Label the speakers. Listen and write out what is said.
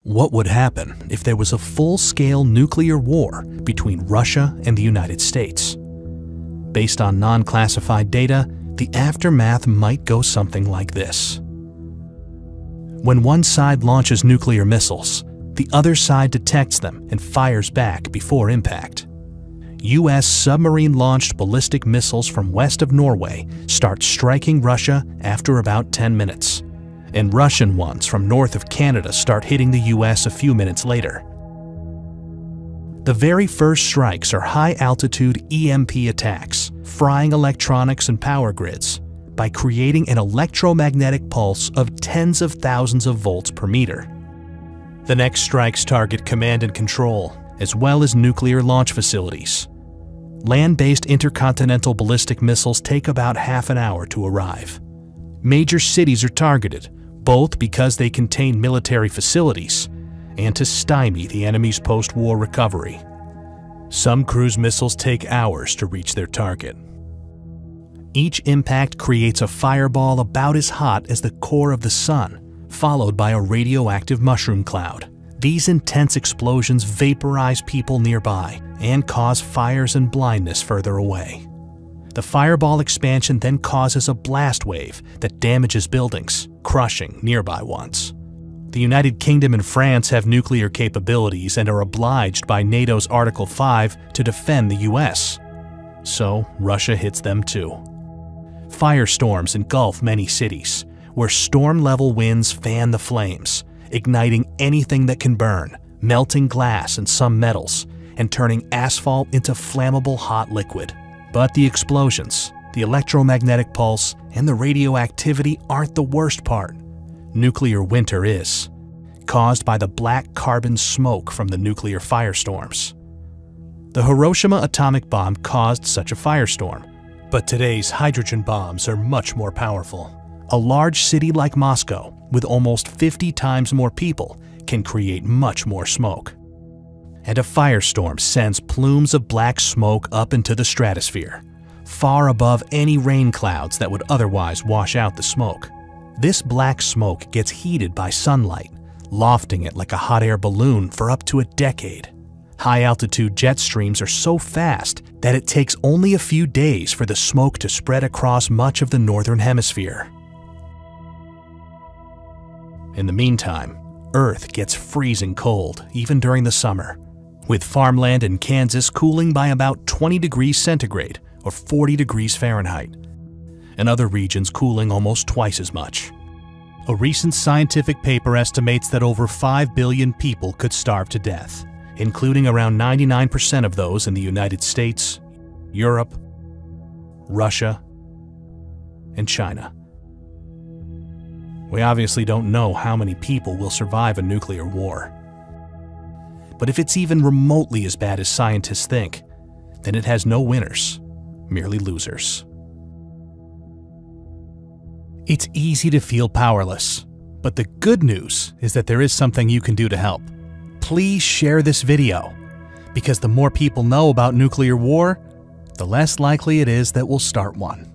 Speaker 1: What would happen if there was a full-scale nuclear war between Russia and the United States? Based on non-classified data, the aftermath might go something like this. When one side launches nuclear missiles, the other side detects them and fires back before impact. U.S. submarine-launched ballistic missiles from west of Norway start striking Russia after about 10 minutes. And Russian ones from north of Canada start hitting the U.S. a few minutes later. The very first strikes are high-altitude EMP attacks, frying electronics and power grids by creating an electromagnetic pulse of tens of thousands of volts per meter. The next strikes target command and control, as well as nuclear launch facilities. Land-based intercontinental ballistic missiles take about half an hour to arrive. Major cities are targeted, both because they contain military facilities and to stymie the enemy's post-war recovery. Some cruise missiles take hours to reach their target. Each impact creates a fireball about as hot as the core of the sun, followed by a radioactive mushroom cloud. These intense explosions vaporize people nearby and cause fires and blindness further away. The fireball expansion then causes a blast wave that damages buildings, crushing nearby ones. The United Kingdom and France have nuclear capabilities and are obliged by NATO's Article 5 to defend the US. So Russia hits them too. Firestorms engulf many cities, where storm-level winds fan the flames, igniting anything that can burn, melting glass and some metals, and turning asphalt into flammable hot liquid. But the explosions, the electromagnetic pulse, and the radioactivity aren't the worst part. Nuclear winter is, caused by the black carbon smoke from the nuclear firestorms. The Hiroshima atomic bomb caused such a firestorm, but today's hydrogen bombs are much more powerful. A large city like Moscow, with almost 50 times more people, can create much more smoke. And a firestorm sends plumes of black smoke up into the stratosphere, far above any rain clouds that would otherwise wash out the smoke. This black smoke gets heated by sunlight, lofting it like a hot air balloon for up to a decade. High-altitude jet streams are so fast that it takes only a few days for the smoke to spread across much of the northern hemisphere. In the meantime, Earth gets freezing cold, even during the summer, with farmland in Kansas cooling by about 20 degrees centigrade or 40 degrees Fahrenheit, and other regions cooling almost twice as much. A recent scientific paper estimates that over 5 billion people could starve to death, including around 99% of those in the United States, Europe, Russia, and China. We obviously don't know how many people will survive a nuclear war. But if it's even remotely as bad as scientists think, then it has no winners, merely losers. It's easy to feel powerless, but the good news is that there is something you can do to help. Please share this video, because the more people know about nuclear war, the less likely it is that we'll start one.